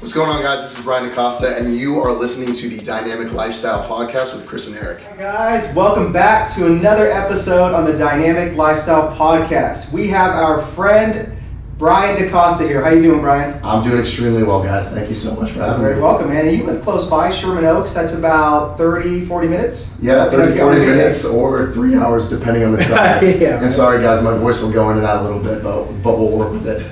What's going on, guys? This is Brian Decosta, and you are listening to the Dynamic Lifestyle Podcast with Chris and Eric. Hey guys, welcome back to another episode on the Dynamic Lifestyle Podcast. We have our friend Brian Decosta here. How you doing, Brian? I'm doing extremely well, guys. Thank you so much for having me. Very welcome, man. And you live close by, Sherman Oaks. That's about 30, 40 minutes? Yeah, 30, 40 minutes or 3 hours, depending on the traffic. Yeah, and sorry, guys, my voice will go in and out a little bit, but we'll work with it.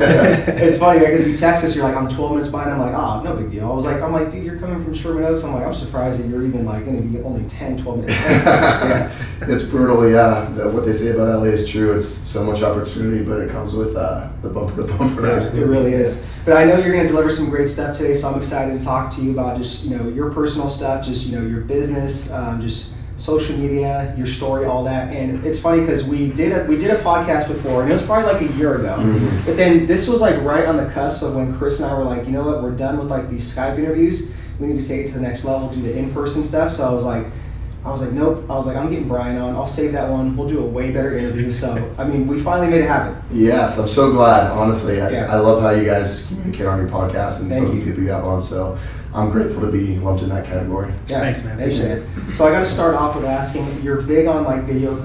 It's funny because you text us, you're like, I'm 12 minutes behind. I'm like, oh, no big deal. I'm like, dude, you're coming from Sherman Oaks. I'm like, I'm surprised that you're even like going to be only 10, 12 minutes behind. Yeah. It's brutal, yeah. What they say about LA is true. It's so much opportunity, but it comes with the bumper to bumper. Yeah, it really is. But I know you're going to deliver some great stuff today, so I'm excited to talk to you about just, your personal stuff, just, your business, just social media, your story, all that. And it's funny because we did a podcast before, and it was probably like a year ago. Mm-hmm. But then this was like right on the cusp of when Chris and I were like, you know what, we're done with like these Skype interviews. We need to take it to the next level, do the in-person stuff. So I was like, nope. I was like, I'm getting Brian on. I'll save that one. We'll do a way better interview. So, we finally made it happen. Yes, I'm so glad. Honestly, I love how you guys communicate on your podcast and some of the people you have on. So, I'm grateful to be lumped in that category. Yeah, thanks, man. Appreciate it. So, I got to start off with asking. You're big on like video,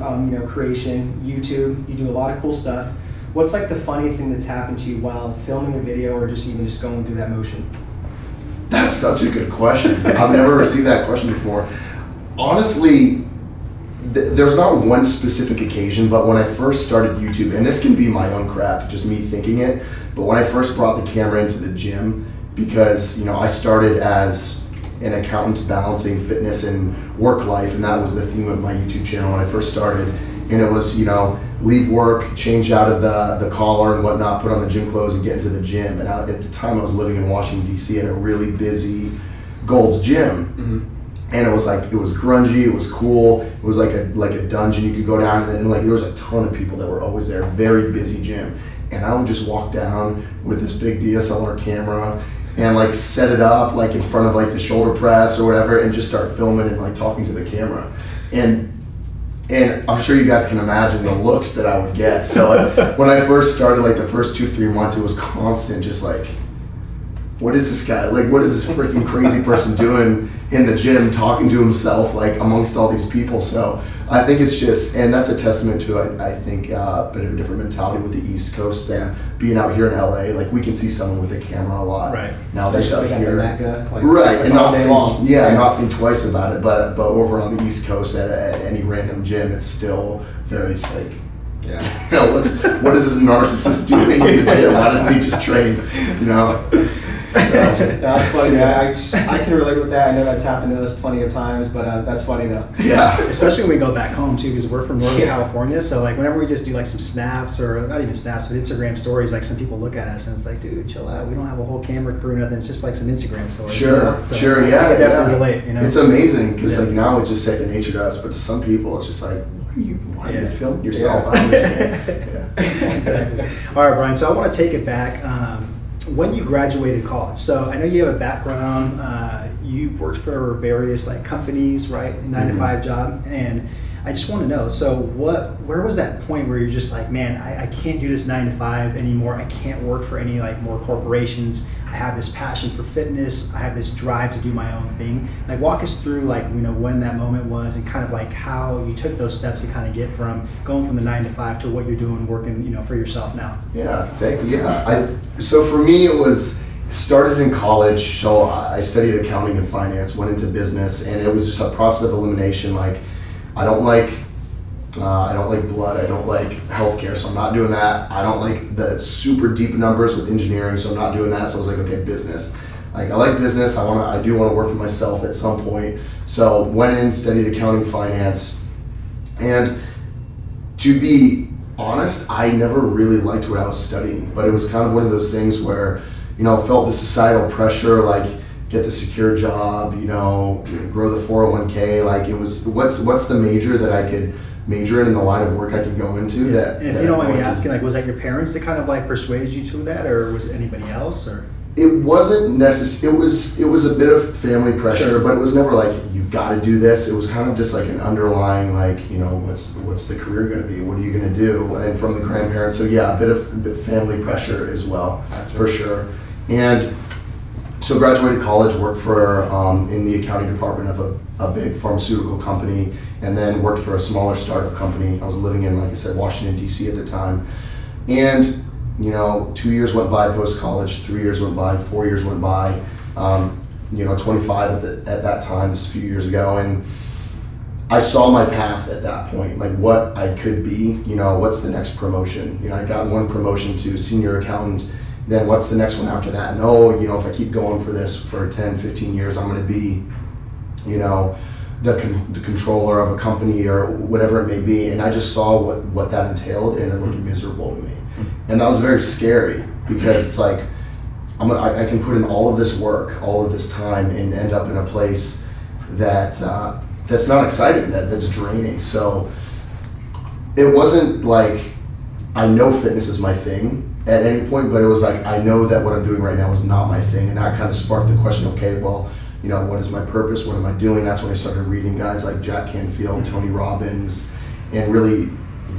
creation, YouTube. You do a lot of cool stuff. What's like the funniest thing that's happened to you while filming a video, or just even just going through that motion? That's such a good question. I've never received that question before. Honestly, there's not one specific occasion, but when I first started YouTube, and this can be my own crap, just me thinking it, but when I first brought the camera into the gym, because I started as an accountant balancing fitness and work life, and that was the theme of my YouTube channel when I first started, and it was, leave work, change out of the collar and whatnot, put on the gym clothes and get into the gym. And at the time I was living in Washington, D.C. at a really busy Gold's Gym. Mm-hmm. And it was grungy, it was cool, it was like a dungeon you could go down, and then there was a ton of people that were always there, very busy gym. And I would just walk down with this big DSLR camera and set it up in front of the shoulder press or whatever, and just start filming and talking to the camera. And I'm sure you guys can imagine the looks that I would get. So when I first started, the first 2-3 months, it was constant, just what is this guy? What is this freaking crazy person doing in the gym, talking to himself, amongst all these people? So I think it's just, and that's a testament to, I think, a bit of a different mentality with the East Coast than being out here in LA. We can see someone with a camera a lot. Right. Nowadays out here. Mecca, right, and not think twice about it. But over on the East Coast at any random gym, it's still very yeah. What is this narcissist doing in the gym? Why doesn't he just train? So. That's funny. Yeah, I can relate with that. I know that's happened to us plenty of times, but that's funny though. Yeah. Especially when we go back home too, because we're from Northern California. So whenever we just do some snaps, or not even snaps, but Instagram stories, some people look at us and it's dude, chill out. We don't have a whole camera crew, nothing. It's just some Instagram stories. Sure, So sure, I yeah. definitely relate. It's amazing because now it's just second nature to us, but to some people it's just why are you filming yourself? Yeah. I don't understand. Exactly. All right, Brian. So I want to take it back. When you graduated college, so I know you have a background, you worked for various companies, right, a 9-to-5 job, and I just want to know, so where was that point where you're just man, I can't do this 9-to-5 anymore, I can't work for any more corporations, I have this passion for fitness, I have this drive to do my own thing. Walk us through when that moment was, and kind of how you took those steps to kind of get from going from the 9-to-5 to what you're doing, working for yourself now. Yeah, so for me it was started in college. So I studied accounting and finance, went into business, and it was just a process of elimination. I don't like blood, I don't like healthcare, so I'm not doing that. I don't like the super deep numbers with engineering, so I'm not doing that. So I was okay, business. I like business, I do want to work for myself at some point. So went in, studied accounting, finance, and to be honest, I never really liked what I was studying, but it was kind of one of those things where, felt the societal pressure, get the secure job, grow the 401k, it was, what's the major that I could major in the line of work I could go into that. And if you don't mind me asking, was that your parents that kind of persuaded you to that, or was it anybody else, or? It wasn't necessary. It was a bit of family pressure, sure. But it was never you've got to do this. It was kind of just an underlying what's the career going to be? What are you going to do? And from the grandparents, so yeah, a bit of family pressure as well, gotcha. For sure. And So graduated college, worked for in the accounting department of a big pharmaceutical company, and then worked for a smaller startup company. I was living in, like I said, Washington, D.C. at the time. And, 2 years went by post-college, 3 years went by, 4 years went by, 25 at that time, this is a few years ago, and I saw my path at that point, like what I could be, what's the next promotion? I got one promotion to senior accountant, then what's the next one after that? And if I keep going for this for 10, 15 years, I'm gonna be, the controller of a company or whatever it may be. And I just saw what that entailed, and it looked miserable to me. And that was very scary, because it's like, I can put in all of this work, all of this time, and end up in a place that that's not exciting, that's draining. So it wasn't like I know fitness is my thing at any point, but it was like I know that what I'm doing right now is not my thing, and that kind of sparked the question, okay, well, what is my purpose? What am I doing? That's when I started reading guys like Jack Canfield, Tony Robbins, and really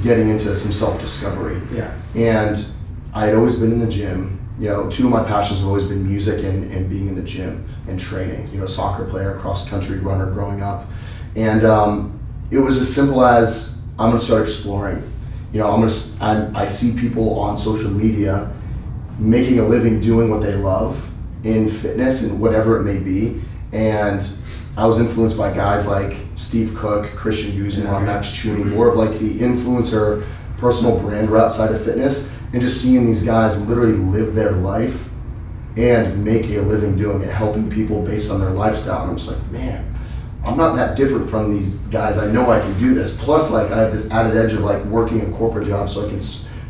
getting into some self-discovery. Yeah. And I had always been in the gym. Two of my passions have always been music and being in the gym and training. Soccer player, cross-country runner growing up. And it was as simple as, I'm gonna start exploring. I see people on social media making a living doing what they love in fitness and whatever it may be. And I was influenced by guys like Steve Cook, Christian Guzman, Max Tuning, more of like the influencer, personal brand route side of fitness, and just seeing these guys literally live their life and make a living doing it, helping people based on their lifestyle. And I'm just like, man, I'm not that different from these guys. I know I can do this. Plus, like, I have this added edge of like working a corporate job, so I can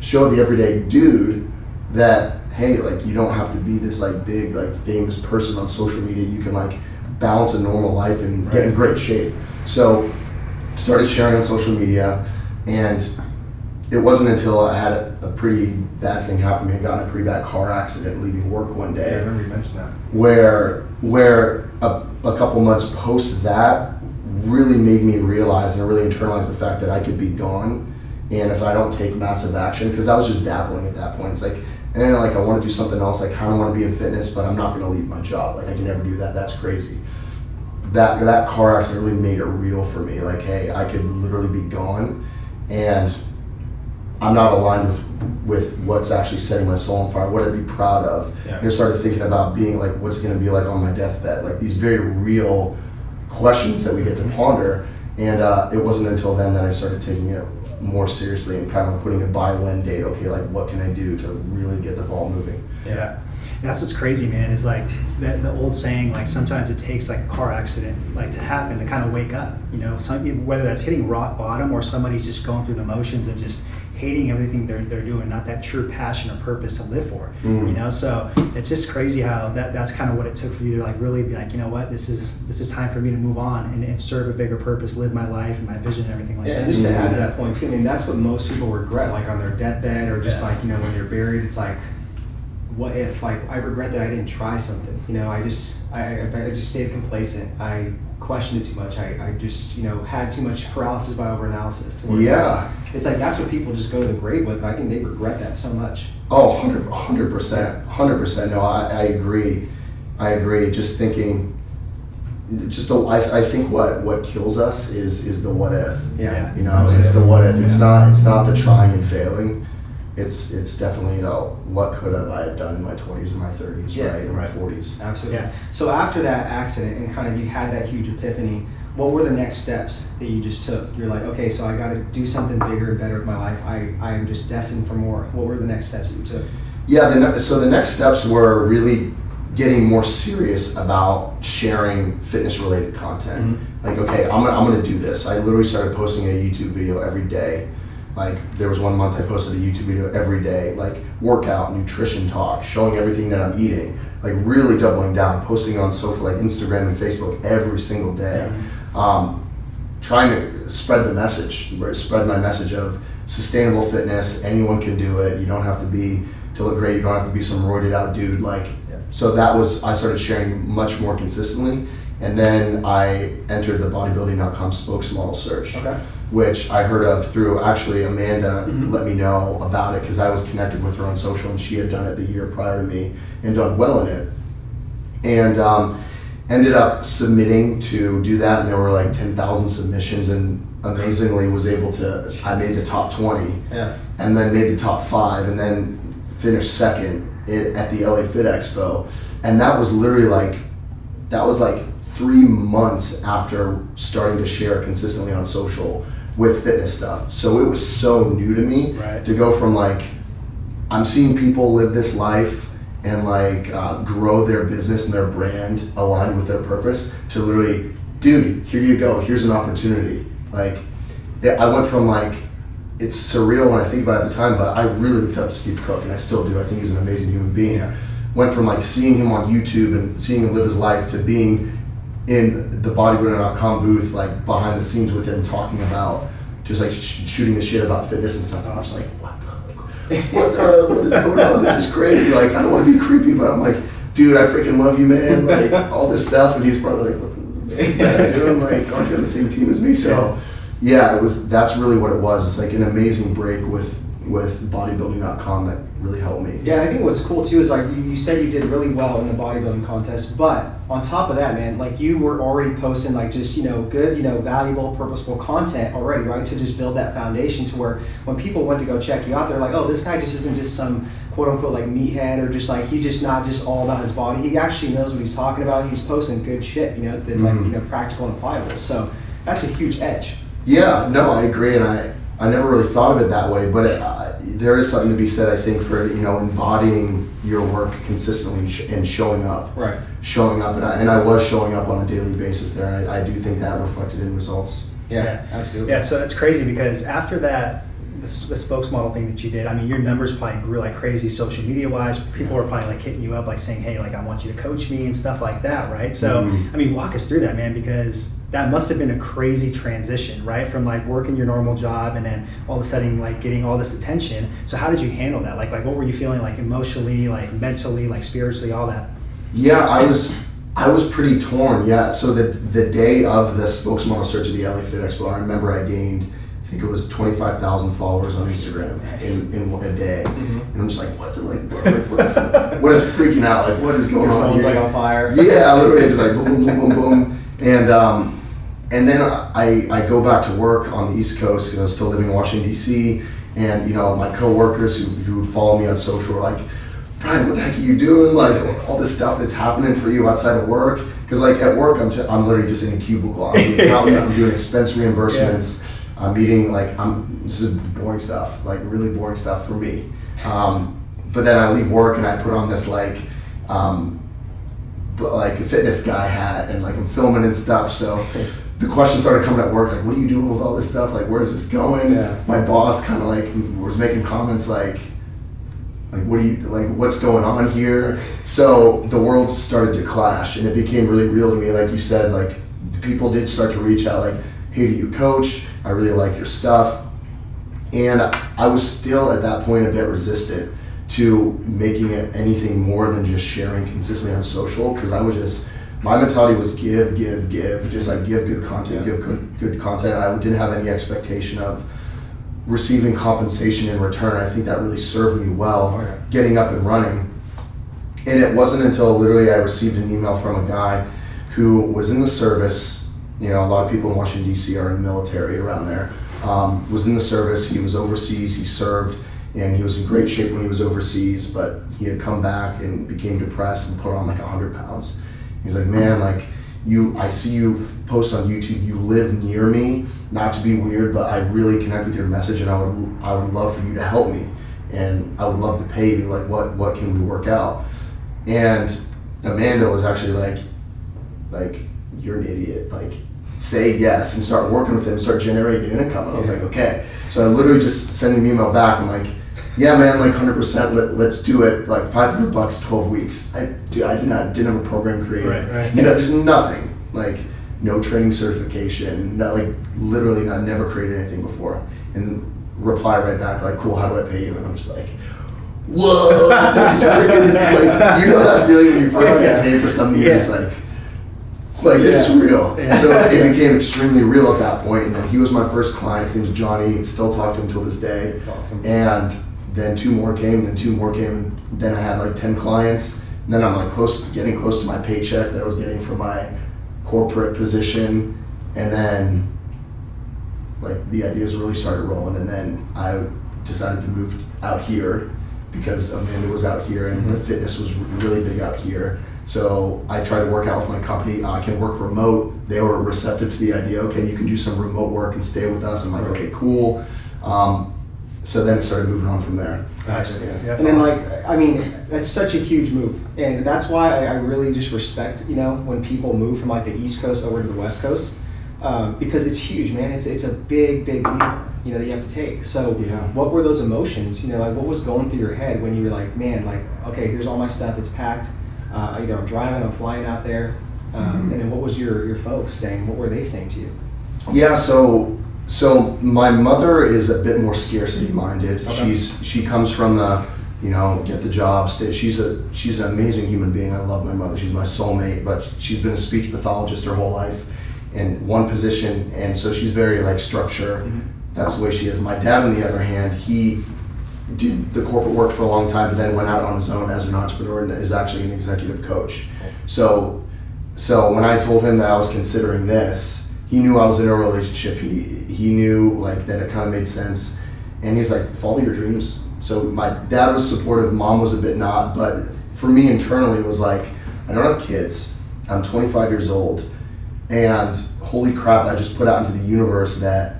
show the everyday dude that, hey, like, you don't have to be this like big, like famous person on social media. You can like balance a normal life and get in great shape. So started sharing on social media, and it wasn't until I had a pretty bad thing happen to me. I got in a pretty bad car accident leaving work one day. Yeah, I remember you mentioned that. Where a couple months post that really made me realize and really internalize the fact that I could be gone, and if I don't take massive action, because I was just dabbling at that point. It's like, I want to do something else. I kind of want to be in fitness, but I'm not going to leave my job. Like, I can never do that. That's crazy. That car accident really made it real for me. Like, hey, I could literally be gone, and I'm not aligned with what's actually setting my soul on fire, what I'd be proud of. Yeah. And I started thinking about being like, what's going to be like on my deathbed, like these very real questions that we get to ponder. And it wasn't until then that I started taking it more seriously and kind of putting a by when date. Okay, like, what can I do to really get the ball moving? Yeah. That's what's crazy, man, is like the old saying, like, sometimes it takes like a car accident like to happen to kind of wake up, whether that's hitting rock bottom or somebody's just going through the motions of just hating everything they're doing, not that true passion or purpose to live for. So it's just crazy how that's kind of what it took for you to like really be like, what, this is time for me to move on and serve a bigger purpose, live my life and my vision and everything like that. And just to add to that point too, I mean, that's what most people regret, like on their deathbed or just like, when you're buried, it's like, what if, like, I regret that I didn't try something, I just stayed complacent. I questioned it too much. I just, had too much paralysis by overanalysis. It's like that's what people just go to the grave with, and I think they regret that so much. Oh, 100%. No, I agree. Just thinking, I think what kills us is the what if. Yeah. It's the what if. It's not the trying and failing. It's definitely, what could I have done in my 20s and my 30s, right, in my 40s. Absolutely. Yeah. So after that accident and kind of you had that huge epiphany, what were the next steps that you just took? You're like, okay, so I got to do something bigger and better with my life. I am just destined for more. What were the next steps that you took? Yeah, so the next steps were really getting more serious about sharing fitness-related content. Like, okay, I'm gonna do this. I literally started posting a YouTube video every day. Like, there was one month I posted a YouTube video every day, like workout, nutrition talk, showing everything that I'm eating, like really doubling down, posting on social, like Instagram and Facebook every single day. Trying to spread the message, spread my message of sustainable fitness. Anyone can do it. You don't have to look great. You don't have to be some roided out dude. So I started sharing much more consistently. And then I entered the bodybuilding.com spokesmodel search, which I heard of through actually Amanda let me know about it because I was connected with her on social and she had done it the year prior to me and done well in it. and ended up submitting to do that, and there were like 10,000 submissions, and amazingly I made the top 20, and then made the top 5, and then finished second at the LA Fit Expo. And that was literally like 3 months after starting to share consistently on social with fitness stuff. So it was so new to me to go from like, I'm seeing people live this life and like grow their business and their brand aligned with their purpose, to literally, dude, here you go, here's an opportunity. Like, I went from like, it's surreal when I think about it at the time, but I really looked up to Steve Cook, and I still do. I think he's an amazing human being. Went from like seeing him on YouTube and seeing him live his life to being in the bodybuilder.com booth, like behind the scenes with him, talking about just like shooting the shit about fitness and stuff. And I was like, what is going on? This is crazy. Like, I don't want to be creepy, but I'm like, dude, I freaking love you, man. Like, all this stuff. And he's probably like, what the heck are you doing? Like, aren't you on the same team as me? So yeah, that's really what it was. It's like an amazing break with bodybuilding.com that really helped me. Yeah, I think what's cool too is like you said you did really well in the bodybuilding contest, but on top of that, man, like you were already posting like just, good, valuable, purposeful content already, right? To just build that foundation to where when people went to go check you out, they're like, oh, this guy just isn't just some quote unquote like meathead, or just like, he's just not just all about his body. He actually knows what he's talking about. He's posting good shit, that's like, practical and applicable. So that's a huge edge. Yeah, no, I agree, and I never really thought of it that way, but there is something to be said, I think, for embodying your work consistently and showing up. Right. Showing up, and I was showing up on a daily basis there, and I do think that reflected in results. Yeah, absolutely. Yeah, so it's crazy because after that, the spokesmodel thing that you did, I mean, your numbers probably grew like crazy social media wise. People were probably like hitting you up, like saying, hey, like I want you to coach me and stuff like that, right? So, I mean, walk us through that, man, because that must have been a crazy transition, right? From like working your normal job and then all of a sudden like getting all this attention. So how did you handle that? Like what were you feeling like emotionally, like mentally, like spiritually, all that? Yeah, I was pretty torn. Yeah, so the day of the spokesmodel search at the LA Fit Expo, I remember I gained, I think it was 25,000 followers on Instagram in a day, and I'm just like, what is freaking out? Like, what is going on Phone's here? like on fire. Yeah, literally just like boom, boom, boom, boom, and then I go back to work on the East Coast because I was still living in Washington D.C. And my coworkers who would follow me on social were like, Brian, what the heck are you doing? Like all this stuff that's happening for you outside of work? Because like at work, I'm literally just in a cubicle. I'm an accountant, I'm doing expense reimbursements. I'm meeting this is boring stuff, like really boring stuff for me. But then I leave work and I put on this like a fitness guy hat, and like I'm filming and stuff. So the questions started coming at work, like, what are you doing with all this stuff? Like, where's this going? Yeah. My boss kind of like was making comments like what's going on here? So the worlds started to clash, and it became really real to me. Like you said, like people did start to reach out, like, hey, do you coach? I really like your stuff. And I was still at that point a bit resistant to making it anything more than just sharing consistently on social, because my mentality was give, just like give good content, give good content. I didn't have any expectation of receiving compensation in return. I think that really served me well getting up and running. And it wasn't until literally I received an email from a guy who was in the service. A lot of people in Washington D.C. are in the military around there. Was in the service, he was overseas, he served, and he was in great shape when he was overseas, but he had come back and became depressed and put on like 100 pounds. He's like, man, like I see you post on YouTube, you live near me, not to be weird, but I really connect with your message, and I would love for you to help me, and I would love to pay you, like what can we work out? And Amanda was actually like, you're an idiot, like say yes and start working with him, start generating income. And I was like, okay. So I literally just sent an email back. I'm like, yeah, man, like 100%. Let's do it. Like $500, 12 weeks. I didn't have a program created. Right. There's nothing, like no training certification. Not like literally, not never created anything before. And reply right back like, cool. How do I pay you? And I'm just like, whoa, this is freaking like, that feeling when you first get paid for something. You're just like this is real. So it became extremely real at that point. And then he was my first client. His name's Johnny. Still talk to him till this day. That's awesome. And then 2 more came, then 2 more came. Then I had like 10 clients. And then I'm like getting close to my paycheck that I was getting from my corporate position, and then like the ideas really started rolling, and then I decided to move out here because Amanda was out here and the fitness was really big out here. So I tried to work out with my company. I can work remote. They were receptive to the idea. Okay, you can do some remote work and stay with us. I'm like, okay, cool. So then it started moving on from there. Nice. Yeah. That's And then awesome. like, I mean, that's such a huge move. And that's why I really just respect, when people move from like the East Coast over to the West Coast, because it's huge, man. It's a big leap, that you have to take. So Yeah. what were those emotions, like what was going through your head when you were like, man, like, okay, here's all my stuff, it's packed. Either I'm driving, I'm flying out there. And then what was your folks saying? What were they saying to you? Yeah, so my mother is a bit more scarcity minded. Okay. She comes from the, get the job stage. She's an amazing human being. I love my mother. She's my soulmate, but she's been a speech pathologist her whole life in one position, and so she's very like structure. That's the way she is. My dad, on the other hand, he did the corporate work for a long time, but then went out on his own as an entrepreneur and is actually an executive coach. So when I told him that I was considering this, he knew I was in a relationship. He knew like that it kind of made sense, and he's like, follow your dreams. So my dad was supportive, mom was a bit not, but for me internally it was like, I don't have kids, I'm 25 years old, and holy crap, I just put out into the universe that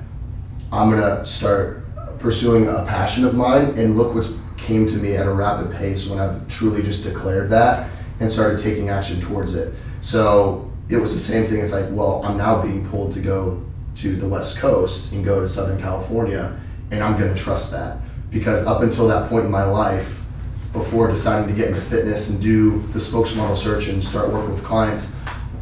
I'm gonna start pursuing a passion of mine, and look what's came to me at a rapid pace when I've truly just declared that and started taking action towards it. So it was the same thing. It's like, well, I'm now being pulled to go to the West Coast and go to Southern California, and I'm gonna trust that, because up until that point in my life, before deciding to get into fitness and do the spokesmodel search and start working with clients,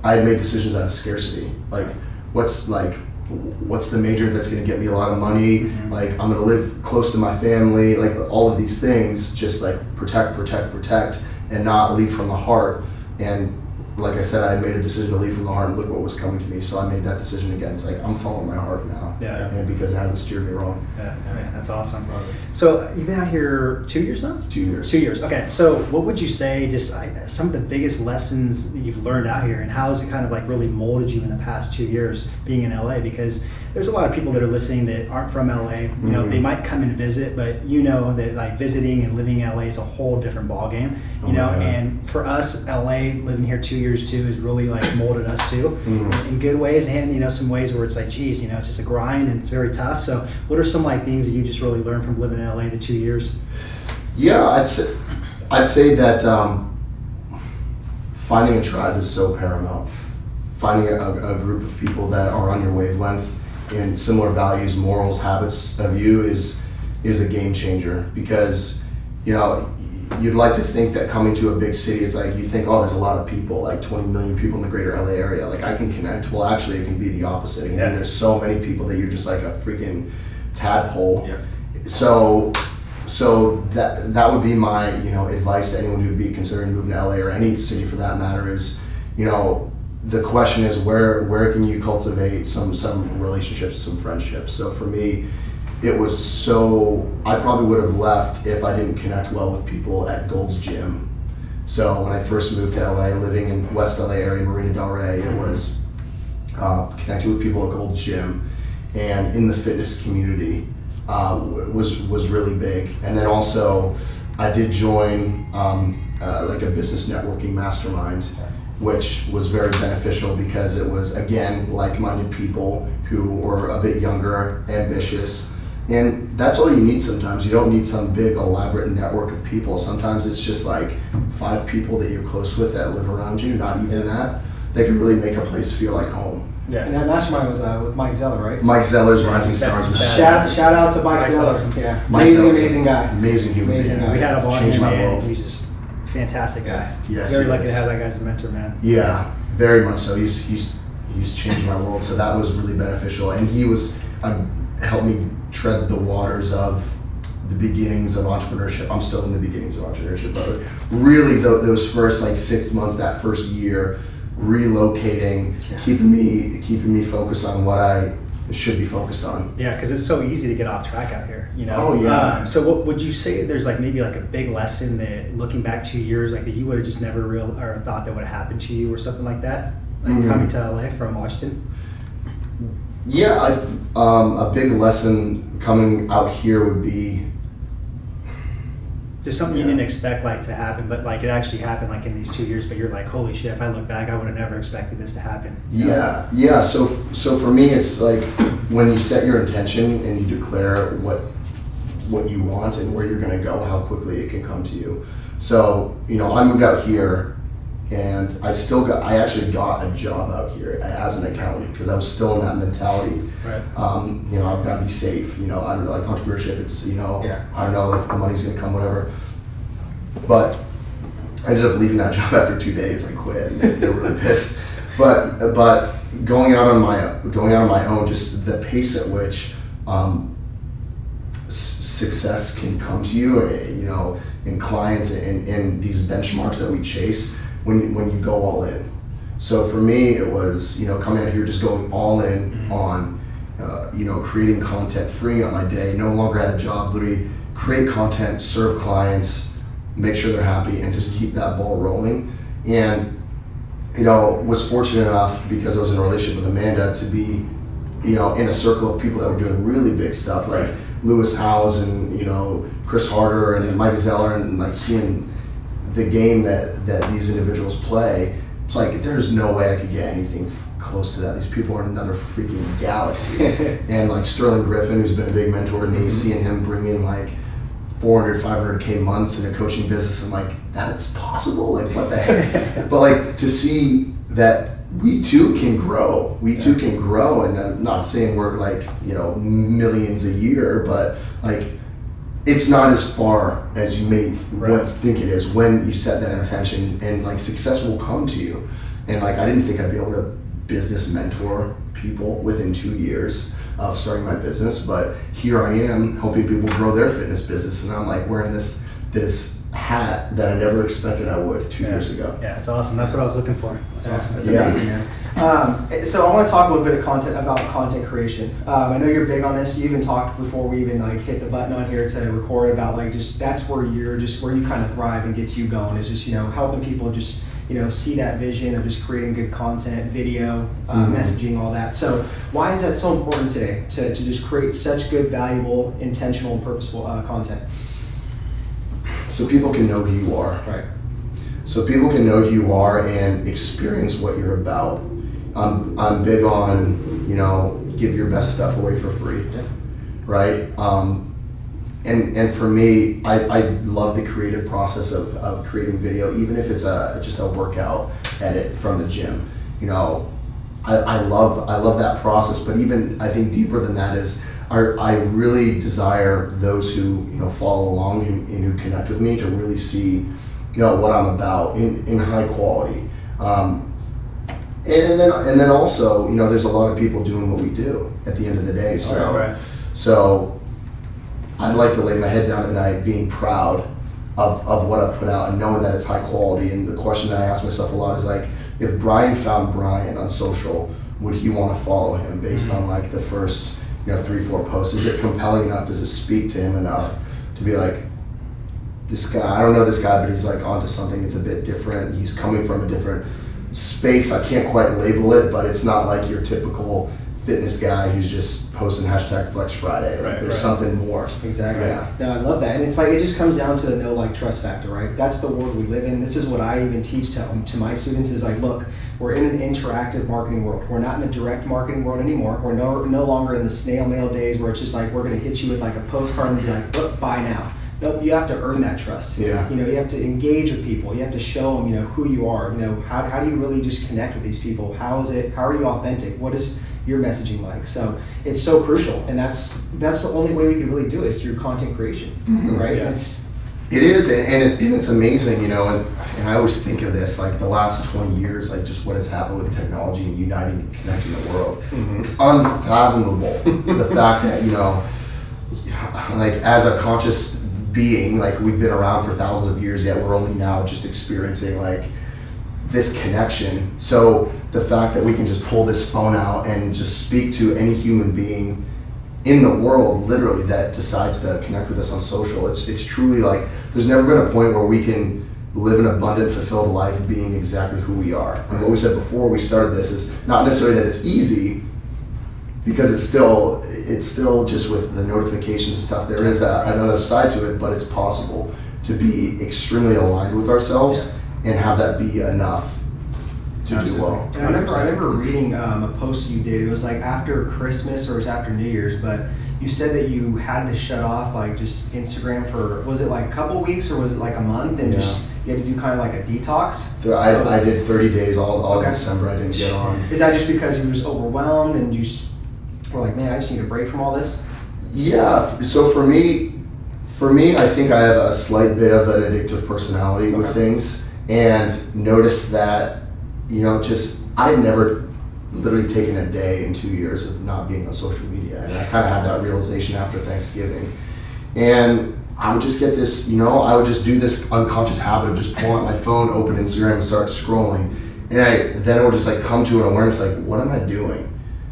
I had made decisions out of scarcity. Like, what's the major that's gonna get me a lot of money? Like, I'm gonna live close to my family, like all of these things, just like protect, and not lead from the heart. And like I said, I had made a decision to leave from the heart, and look what was coming to me. So I made that decision again. It's like, I'm following my heart now. Yeah. And because it hasn't steered me wrong. Yeah, that's awesome. So you've been out here 2 years now? 2 years. 2 years. Okay. So what would you say, just some of the biggest lessons that you've learned out here, and how has it kind of like really molded you in the past 2 years being in LA? Because there's a lot of people that are listening that aren't from LA. They might come and visit, but that like visiting and living in LA is a whole different ballgame. And for us, LA, living here 2 years too, has really like molded us too, in good ways, and some ways where it's like, geez, it's just a grind and it's very tough. So what are some like things that you just really learned from living in LA the 2 years? Yeah, I'd say that finding a tribe is so paramount. Finding a group of people that are on your wavelength and similar values, morals, habits of you is a game changer, because you'd like to think that coming to a big city, it's like you think, oh, there's a lot of people, like 20 million people in the greater LA area, like I can connect. Well, actually, it can be the opposite. It can be there's so many people that you're just like a freaking tadpole. Yeah. So that would be my advice to anyone who would be considering moving to LA, or any city for that matter, is the question is where can you cultivate some relationships, some friendships. So for me, it was I probably would have left if I didn't connect well with people at Gold's Gym. So when I first moved to LA, living in West LA area, Marina Del Rey, it was connecting with people at Gold's Gym, and in the fitness community was really big. And then also I did join like a business networking mastermind, which was very beneficial, because it was, again, like-minded people who were a bit younger, ambitious. And that's all you need sometimes. You don't need some big elaborate network of people. Sometimes it's just like 5 people that you're close with that live around you, not even that can really make a place feel like home. Yeah. And that mastermind was with Mike Zeller, right? Mike Zeller's Rising Stars. Shout out to Mike Zeller. awesome. Yeah. Mike Amazing, Zeller's amazing guy. Amazing human Amazing being. guy. We had a bond Changed him, my man. world. He's just a fantastic guy. Yes, Very he lucky is. to have that guy as a mentor, man. Yeah, very much so. He's changed my world, so that was really beneficial. And he was helped me tread the waters of the beginnings of entrepreneurship. I'm still in the beginnings of entrepreneurship, but really those first like 6 months, that first year, relocating, keeping me focused on what I should be focused on. Yeah, because it's so easy to get off track out here, you know. Oh, yeah. So what would you say? There's like maybe like a big lesson that looking back 2 years, like that you would have just never or thought that would have happened to you or something like that, like coming to LA from Washington. Yeah, a big lesson coming out here would be Just something you didn't expect like to happen, but like it actually happened like in these 2 years. But you're like, holy shit! If I look back, I would have never expected this to happen. You know? Yeah. So for me, it's like when you set your intention and you declare what you want and where you're going to go, how quickly it can come to you. So I moved out here, and I actually got a job out here as an accountant because I was still in that mentality. Right. I've got to be safe. I don't like entrepreneurship. It's I don't know if the money's going to come, whatever. But I ended up leaving that job after 2 days. I quit. And they were really pissed. But going out on my own, just the pace at which success can come to you, in clients and these benchmarks that we chase when you go all in. So for me, it was coming out here just going all in on creating content, freeing up my day. No longer had a job. Literally create content, serve clients, make sure they're happy, and just keep that ball rolling. And was fortunate enough because I was in a relationship with Amanda to be in a circle of people that were doing really big stuff like Lewis Howes and Chris Harder and Mike Zeller, and like seeing the game that these individuals play. It's like there's no way I could get anything close to that. These people are in another freaking galaxy. And like Sterling Griffin, who's been a big mentor to me, seeing him bring in like 400, 500K months in a coaching business, I'm like, that's possible? Like, what the heck? But like to see that we too can grow. And I'm not saying we're like, millions a year, but like it's not as far as you may once think it is when you set that intention, and like success will come to you. And like I didn't think I'd be able to business mentor people within 2 years of starting my business, but here I am helping people grow their fitness business, and I'm like wearing this hat that I never expected I would 2 years ago. Yeah, it's awesome. That's what I was looking for. That's awesome. That's amazing, man. So I want to talk a little bit of content creation. I know you're big on this. You even talked before we even like hit the button on here to record about like just that's where where you kind of thrive and gets you going is just helping people just see that vision of just creating good content, video, messaging, all that. So why is that so important today to just create such good, valuable, intentional, and purposeful content? So people can know who you are. Right. So people can know who you are and experience what you're about. I'm big on, give your best stuff away for free, right? And for me, I love the creative process of creating video, even if it's just a workout edit from the gym. I love that process, but even I think deeper than that is I really desire those who follow along and who connect with me to really see what I'm about in high quality. And then also there's a lot of people doing what we do at the end of the day. So I'd like to lay my head down at night being proud of what I've put out and knowing that it's high quality. And the question that I ask myself a lot is like, if Brian found Brian on social, would he want to follow him based on like the first 3-4 posts? Is it compelling enough? Does it speak to him enough to be like, this guy, I don't know this guy, but he's like onto something. It's a bit different. He's coming from a different space. I can't quite label it, but it's not like your typical fitness guy who's just posting #Flex Friday. Like there's something more. Exactly. Yeah. No, I love that. And it's like, it just comes down to the know, like, trust factor, right? That's the world we live in. This is what I even teach to my students is like, look, we're in an interactive marketing world. We're not in a direct marketing world anymore. We're no longer in the snail mail days where it's just like, we're going to hit you with like a postcard and be like, look, buy now. Nope, you have to earn that trust. Yeah. You have to engage with people. You have to show them, who you are. How do you really just connect with these people? How are you authentic? What is your messaging like? So it's so crucial, and that's the only way we can really do it is through content creation, right? Yeah. It is, and it's amazing, and I always think of this like the last 20 years, like just what has happened with technology and uniting and connecting the world. It's unfathomable the fact that like as a conscious being, like we've been around for thousands of years, yet we're only now just experiencing like this connection. So the fact that we can just pull this phone out and just speak to any human being in the world, literally, that decides to connect with us on social, it's truly like, there's never been a point where we can live an abundant, fulfilled life being exactly who we are. And what we said before we started this is not necessarily that it's easy, because it's still just with the notifications and stuff, there is another side to it, but it's possible to be extremely aligned with ourselves and have that be enough to do well. And I remember reading a post you did. It was like after Christmas or it was after New Year's, but you said that you had to shut off like just Instagram for, was it like a couple weeks or was it like a month, and just you had to do kind of like a detox? I did 30 days all December. I didn't get on. Is that just because you were just overwhelmed and you just were like, man, I just need a break from all this? Yeah. So for me, I think I have a slight bit of an addictive personality with things, and noticed that, just I had never literally taken a day in 2 years of not being on social media, and I kind of had that realization after Thanksgiving, and I would just get this, I would just do this unconscious habit of just pulling out my phone, open Instagram, and start scrolling, and then it would just like come to an awareness, like, what am I doing?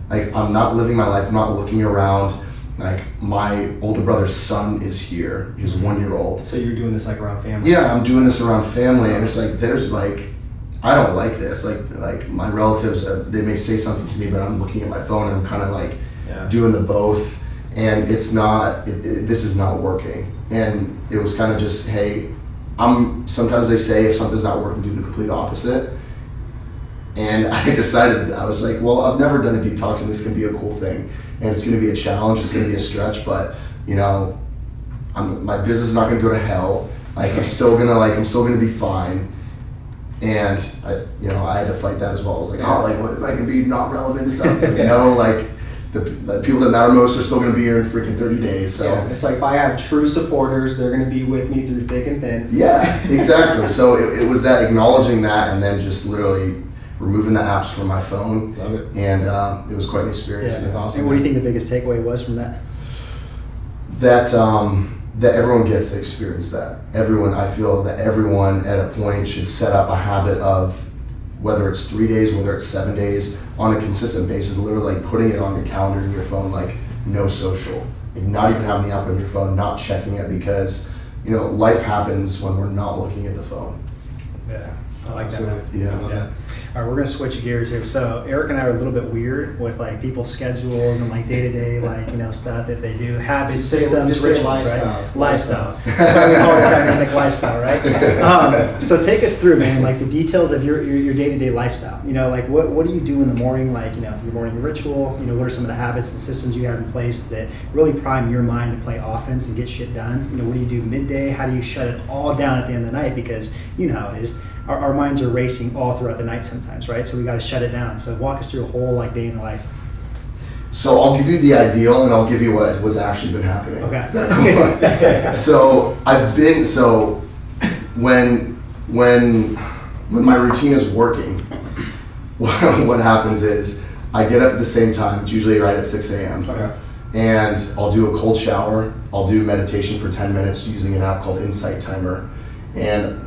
Like, I'm not living my life. I'm not looking around. Like, my older brother's son is here. He's 1 year old. So you're doing this like around family? Yeah, I'm doing this around family, and it's like, there's like, I don't like this. Like my relatives, they may say something to me, but I'm looking at my phone and I'm kind of like doing the both, and it's not, this is not working. And it was kind of just, hey, sometimes they say if something's not working, do the complete opposite. And I decided, I was like, well, I've never done a detox, and this can be a cool thing. And it's going to be a challenge, it's going to be a stretch, but my business is not going to go to hell. Like, I'm still going to be fine. And I had to fight that as well. I was like, what if I can be not relevant and stuff? Like, the people that matter most are still going to be here in freaking 30 days. So it's like, if I have true supporters, they're going to be with me through thick and thin. Yeah, exactly. So it was that, acknowledging that, and then just literally removing the apps from my phone. Love it. And it was quite an experience. Yeah, that's awesome. And what do you think the biggest takeaway was from that? That everyone gets to experience that. I feel that everyone at a point should set up a habit of, whether it's 3 days, whether it's 7 days, on a consistent basis, literally like putting it on your calendar in your phone, like no social, like not even having the app on your phone, not checking it, because life happens when we're not looking at the phone. Yeah, I like that. Yeah. All right, we're gonna switch gears here. So Eric and I are a little bit weird with like people's schedules and like day-to-day stuff that they do, habits, systems, just say rituals, lifestyles. right? Lifestyles. That's why we call it dynamic lifestyle, right? So take us through, man, like the details of your day-to-day lifestyle. Like what do you do in the morning? Like your morning ritual. What are some of the habits and systems you have in place that really prime your mind to play offense and get shit done? What do you do midday? How do you shut it all down at the end of the night? Because you know how it is. Our minds are racing all throughout the night sometimes, right? So we got to shut it down. So walk us through a whole day in the life. So I'll give you the ideal, and I'll give you what's actually been happening. Okay. Is that cool? So when my routine is working, what happens is I get up at the same time. It's usually right at 6 a.m. Okay. And I'll do a cold shower. I'll do meditation for 10 minutes using an app called Insight Timer, and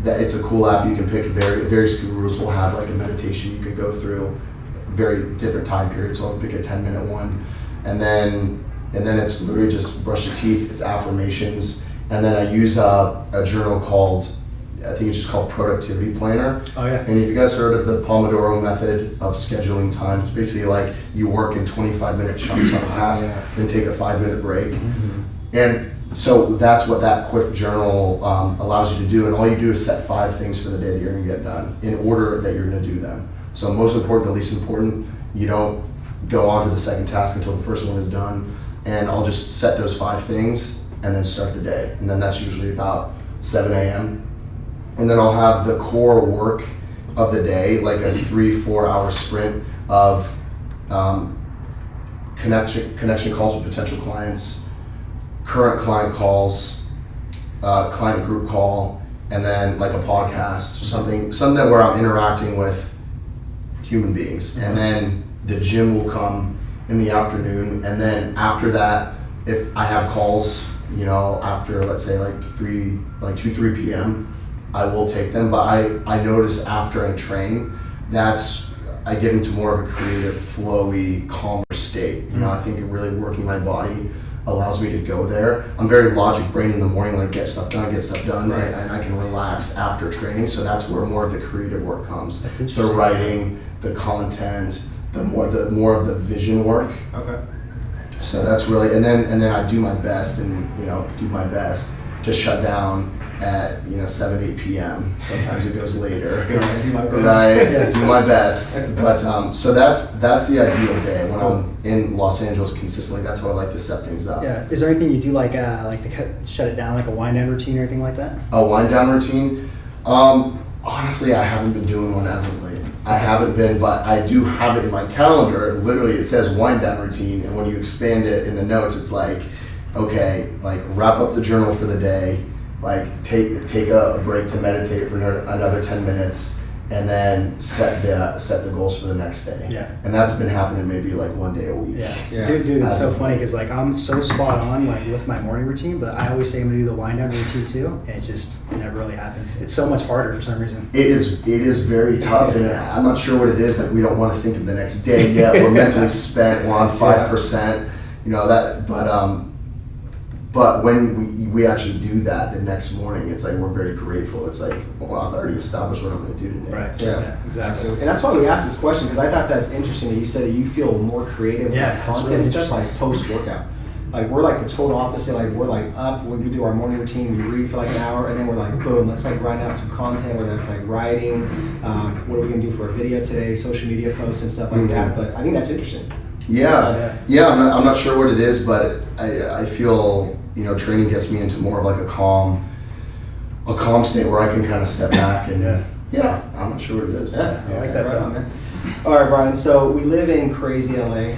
it's a cool app. You can pick various gurus will have like a meditation you can go through, very different time periods. So I'll pick a 10-minute one, and then it's literally just brush your teeth. It's affirmations, and then I use a journal called, I think it's just called Productivity Planner. Oh yeah. And if you guys heard of the Pomodoro method of scheduling time, it's basically like you work in 25-minute chunks on a task, then take a 5-minute break, and so that's what that quick journal allows you to do, and all you do is set 5 things for the day that you're going to get done in order that you're going to do them. So most important to least important, you don't go on to the second task until the first one is done, and I'll just set those 5 things and then start the day, and then that's usually about 7 a.m. And then I'll have the core work of the day, like a 3-4 hour sprint of connection calls with potential clients, current client calls, client group call, and then like a podcast, something that where I'm interacting with human beings. And then the gym will come in the afternoon, and then after that, if I have calls, after let's say like 2-3 p.m., I will take them, but I notice after I train, I get into more of a creative, flowy, calmer state. You know, I think really working my body allows me to go there. I'm very logic brain in the morning, like get stuff done, Right. and I can relax after training. So that's where more of the creative work comes. That's interesting. The writing, the content, the more of the vision work. Okay. So that's really, and then I do my best to shut down at 7, 8 p.m. Sometimes it goes later. I do my best. Right, do my best. But so that's the ideal day when I'm in Los Angeles consistently. That's how I like to set things up. Yeah. Is there anything you do like to shut it down, like a wind down routine or anything like that? A wind down routine. Honestly, I haven't been doing one as of late. I haven't been, but I do have it in my calendar. Literally, it says wind down routine, and when you expand it in the notes, it's like, okay, like wrap up the journal for the day, like take a break to meditate for another 10 minutes, and then set the goals for the next day. Yeah. And that's been happening maybe like one day a week. Yeah. Dude, it's As so of funny late. because like I'm so spot on like with my morning routine, but I always say I'm gonna do the wind down routine too, and it never really happens. It's so much harder for some reason. It is very tough, and I'm not sure what it is. Like we don't want to think of the next day yet. We're mentally spent. We're on 5%. You know that, but when we actually do that the next morning, it's like we're very grateful. It's like, well, I've already established what I'm going to do today. Right. So, Yeah, exactly. And that's why we asked this question, because I thought that's interesting that you said that you feel more creative Yeah, with that's content really and stuff interesting. like post-workout. Like we're like the total opposite. Like we're like up when we do our morning routine, we read for like an hour, and then we're like, boom, let's like grind out some content, whether it's like writing, what are we gonna do for a video today, social media posts and stuff like that. But I think that's interesting. Yeah. I'm not sure what it is, but I feel training gets me into more of like a calm state where I can kind of step back and I'm not sure what it is. Yeah, I like that right though. on, man. All right, Brian. So we live in crazy LA.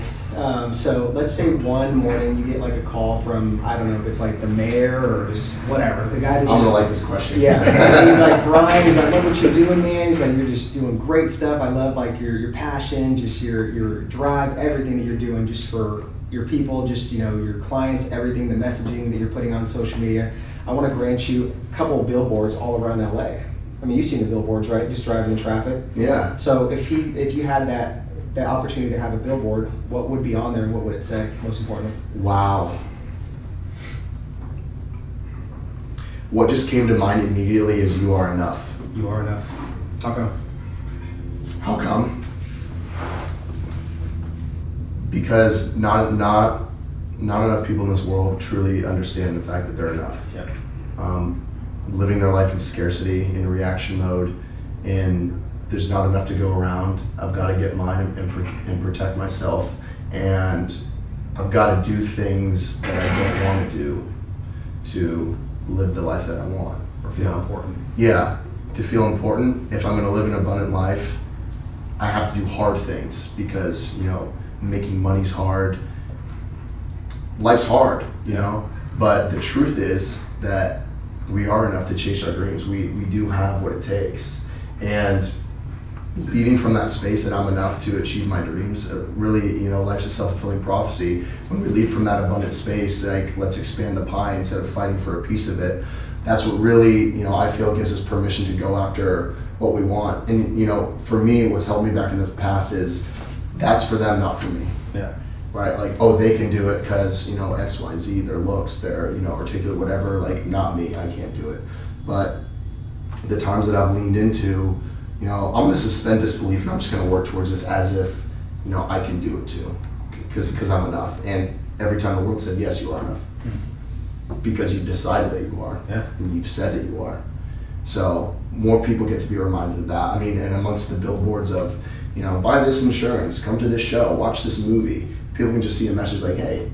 So let's say one morning you get like a call from, I don't know if it's like the mayor or just whatever, the guy that I'm just, gonna like this question. yeah. And he's like, Brian, he's like, I love what you're doing, man. He's like, you're just doing great stuff. I love like your passion, just your drive, everything that you're doing just for your people, just your clients, everything, the messaging that you're putting on social media. I want to grant you a couple of billboards all around LA. I mean, you've seen the billboards, right? Just driving in traffic. Yeah. So if you had that opportunity to have a billboard, what would be on there and what would it say, most importantly? Wow. What just came to mind immediately is "You are enough." You are enough. How come? How come? Because not enough people in this world truly understand the fact that they're enough. Yeah. Living their life in scarcity, in reaction mode, and there's not enough to go around. I've got to get mine and protect myself, and I've got to do things that I don't want to do to live the life that I want. Or feel important. Yeah, to feel important. If I'm going to live an abundant life, I have to do hard things because making money's hard. Life's hard, but the truth is that we are enough to chase our dreams. We do have what it takes, and leading from that space that I'm enough to achieve my dreams, really, life's a self-fulfilling prophecy. When we lead from that abundant space, like let's expand the pie instead of fighting for a piece of it. That's what really, I feel gives us permission to go after what we want. And for me, what's helped me back in the past is that's for them, not for me. Yeah. Right, like, oh, they can do it because, X, Y, Z, their looks, their, articulate, whatever, like, not me, I can't do it. But the times that I've leaned into, I'm gonna suspend disbelief and I'm just gonna work towards this as if, I can do it too, because I'm enough. And every time the world said, yes, you are enough, because you've decided that you are, and you've said that you are. So more people get to be reminded of that. I mean, and amongst the billboards of, buy this insurance, come to this show, watch this movie, people can just see a message like, hey,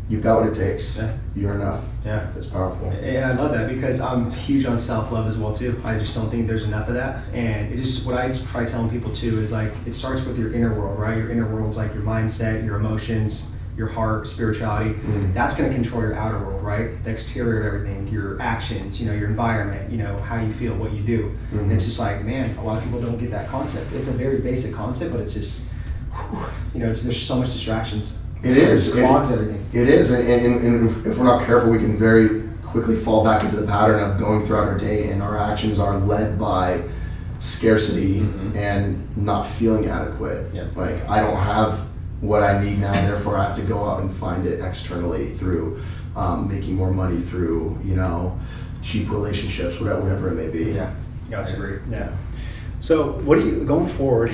you've got what it takes. Yeah. You're enough. Yeah. That's powerful. And I love that because I'm huge on self-love as well too. I just don't think there's enough of that. And what I try telling people too is like, it starts with your inner world, right? Your inner world's like your mindset, your emotions, your heart, spirituality. That's going to control your outer world, right? The exterior of everything, your actions, your environment, how you feel, what you do. And it's just like, man, a lot of people don't get that concept. It's a very basic concept, but it's just, there's so much distractions. It is. It clogs everything. It is, and if we're not careful, we can very quickly quickly fall back into the pattern of going throughout our day, and our actions are led by scarcity and not feeling adequate. Yeah. Like, I don't have what I need now, therefore I have to go out and find it externally through making more money, through, you know, cheap relationships, whatever it may be. Yeah, Gotcha. I agree. Yeah. So what are you, going forward,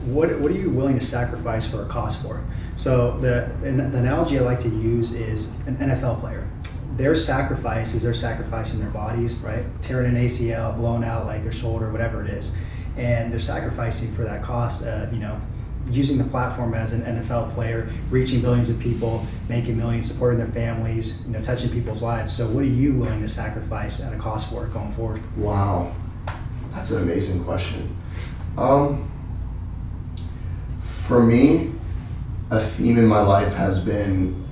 what are you willing to sacrifice for a cause for? So the analogy I like to use is an NFL player. Their sacrifice is they're sacrificing their bodies, right? Tearing an ACL, blowing out like their shoulder, whatever it is. And they're sacrificing for that cost of, you know, using the platform as an NFL player, reaching billions of people, making millions, supporting their families, you know, touching people's lives. So what are you willing to sacrifice at a cost for it going forward? Wow, that's an amazing question. For me, a theme in my life has been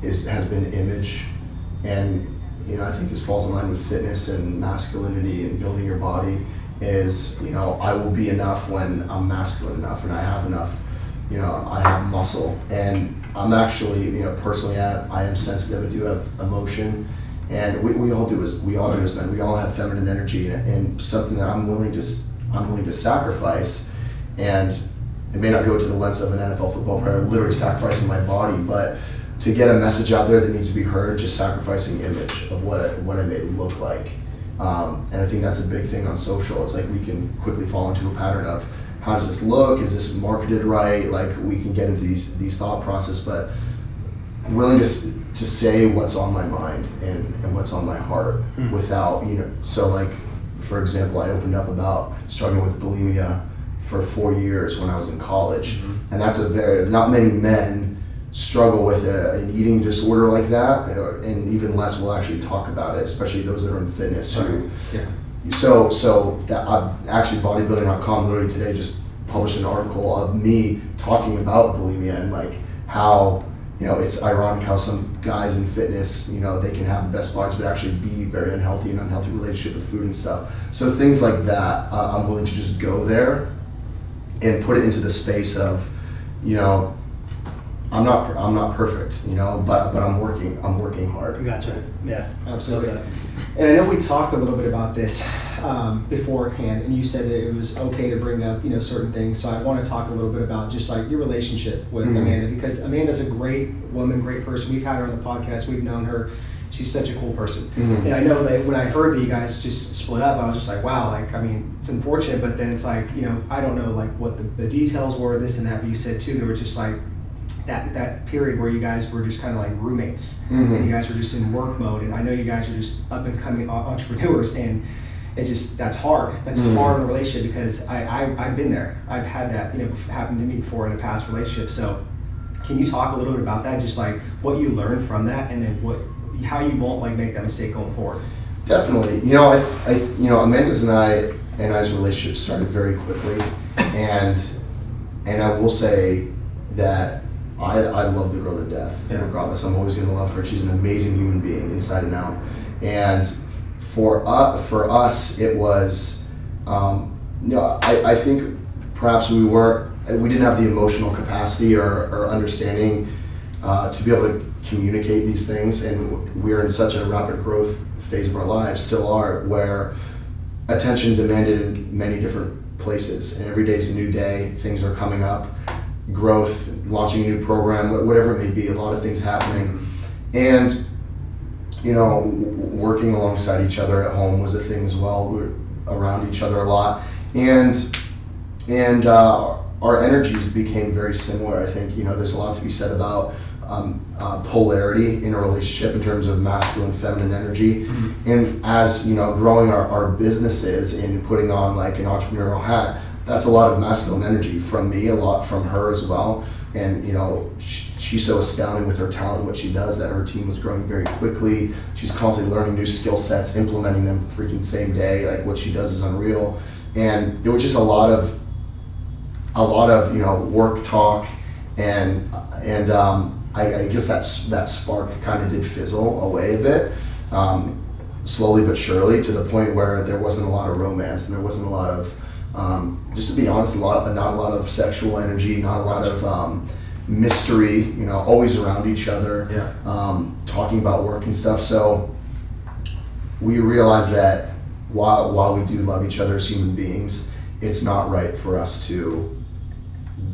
image, and you know, I think this falls in line with fitness and masculinity and building your body. Is, you know, I will be enough when I'm masculine enough and I have enough, you know, I have muscle, and I'm actually, you know, personally I am sensitive. I do have emotion, and we all do as men. We all have feminine energy, and something that I'm willing to sacrifice. And it may not go to the lens of an NFL football player, literally sacrificing my body, but to get a message out there that needs to be heard, just sacrificing image of what I may look like. And I think that's a big thing on social. It's like we can quickly fall into a pattern of, how does this look? Is this marketed right? Like, we can get into these thought process, but willing to say what's on my mind and what's on my heart without, you know, so like, for example, I opened up about struggling with bulimia for 4 years when I was in college. And that's not many men struggle with an eating disorder like that, and even less will actually talk about it, especially those that are in fitness. So that actually bodybuilding.com literally today just published an article of me talking about bulimia, and like how, you know, it's ironic how some guys in fitness, you know, they can have the best bodies but actually be very unhealthy and unhealthy relationship with food and stuff. So things like that, I'm willing to just go there and put it into the space of, you know, I'm not perfect, you know, but I'm working hard. Gotcha. Yeah, Absolutely. And I know we talked a little bit about this beforehand, and you said that it was okay to bring up, you know, certain things. So I want to talk a little bit about just like your relationship with Amanda, because Amanda's a great woman, great person. We've had her on the podcast. We've known her. She's such a cool person. And I know that when I heard that you guys just split up, I was just like, wow, like, I mean, it's unfortunate, but then it's like, you know, I don't know like what the details were, this and that, but you said too, there were just like, that period where you guys were just kind of like roommates, and you guys were just in work mode, and I know you guys are just up and coming entrepreneurs, and it just, that's hard. That's hard in a relationship, because I've been there. I've had that, you know, happen to me before in a past relationship. So can you talk a little bit about that, just like what you learned from that, and then how you won't like make that mistake going forward? Definitely. You know, you know, Amanda's and I's relationship started very quickly, and I will say that I love the girl to death, regardless. I'm always going to love her. She's an amazing human being, inside and out. And for us, it was, you know, I think perhaps we didn't have the emotional capacity or understanding to be able to communicate these things. And we're in such a rapid growth phase of our lives, still are, where attention demanded in many different places. And every day is a new day. Things are coming up. Growth, launching a new program, whatever it may be, a lot of things happening. And, you know, working alongside each other at home was a thing as well. We were around each other a lot. And our energies became very similar. I think, you know, there's a lot to be said about polarity in a relationship in terms of masculine, feminine energy. And as, you know, growing our businesses and putting on like an entrepreneurial hat, that's a lot of masculine energy from me, a lot from her as well. And, you know, she's so astounding with her talent, what she does, that her team was growing very quickly. She's constantly learning new skill sets, implementing them freaking same day. Like, what she does is unreal. And it was just a lot of, you know, work talk, and I guess that spark kind of did fizzle away a bit, slowly but surely, to the point where there wasn't a lot of romance, and there wasn't a lot of, just to be honest, not a lot of sexual energy, not a lot of mystery, you know, always around each other, talking about work and stuff. So we realized that while we do love each other as human beings, it's not right for us to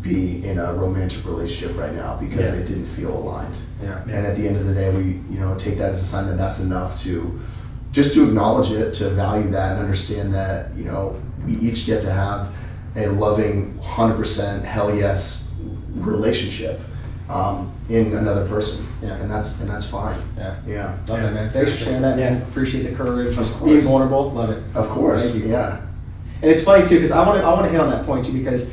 be in a romantic relationship right now because it didn't feel aligned. Yeah. And at the end of the day, we take that as a sign that that's enough to just to acknowledge it, to value that, and understand that we each get to have a loving 100% hell yes relationship in another person. Yeah. And that's fine. Yeah. Love it, man. Thanks for sharing that, man. Appreciate the courage. Of Just course. being vulnerable. Love it. Of course. Thank you. Yeah. And it's funny too, because I want to hit on that point too, because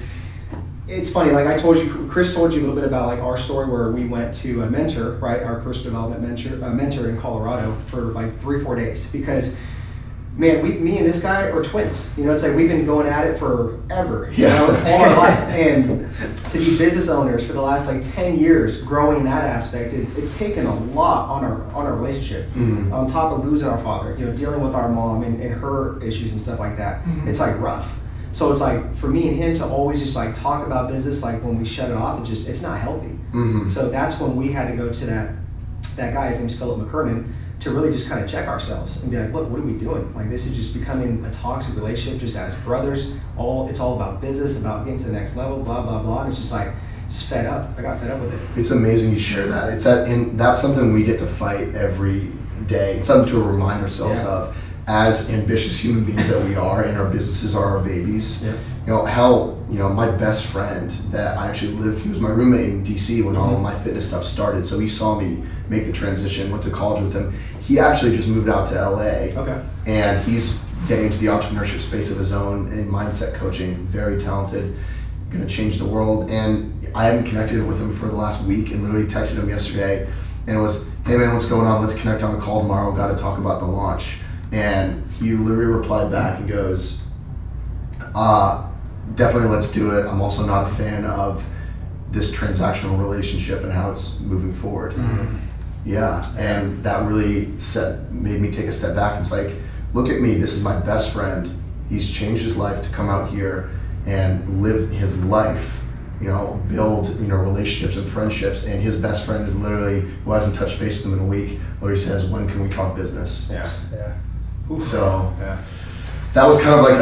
it's funny. Like I told you, Chris told you a little bit about like our story where we went to a mentor, right? Our personal development mentor in Colorado for like 3-4 days, because man, me and this guy are twins. It's like we've been going at it forever, all our life. And to be business owners for the last like 10 years, growing in that aspect, it's taken a lot on our relationship. Mm-hmm. On top of losing our father, dealing with our mom and her issues and stuff like that. Mm-hmm. It's like rough. So it's like for me and him to always just like talk about business, like when we shut it off, it's not healthy. Mm-hmm. So that's when we had to go to that guy, his name's Philip McKernan, to really just kind of check ourselves and be like, look, what are we doing? Like this is just becoming a toxic relationship just as brothers. It's all about business, about getting to the next level, blah, blah, blah. And it's just like, just fed up. I got fed up with it. It's amazing you share that. That's something we get to fight every day. It's something to remind ourselves of as ambitious human beings that we are, and our businesses are our babies. Yeah. My best friend that I actually he was my roommate in DC when all of my fitness stuff started. So he saw me make the transition, went to college with him. He actually just moved out to LA. Okay. And he's getting into the entrepreneurship space of his own in mindset coaching, very talented, gonna change the world. And I haven't connected with him for the last week, and literally texted him yesterday, and it was, hey man, what's going on? Let's connect on a call tomorrow, gotta talk about the launch. And he literally replied back and goes, definitely let's do it. I'm also not a fan of this transactional relationship and how it's moving forward. Mm-hmm. Yeah, and that really made me take a step back. It's like, look at me, this is my best friend. He's changed his life to come out here and live his life, build, relationships and friendships. And his best friend is literally, who hasn't touched base with him in a week, literally says, when can we talk business? Yeah. So Yeah. that was kind of like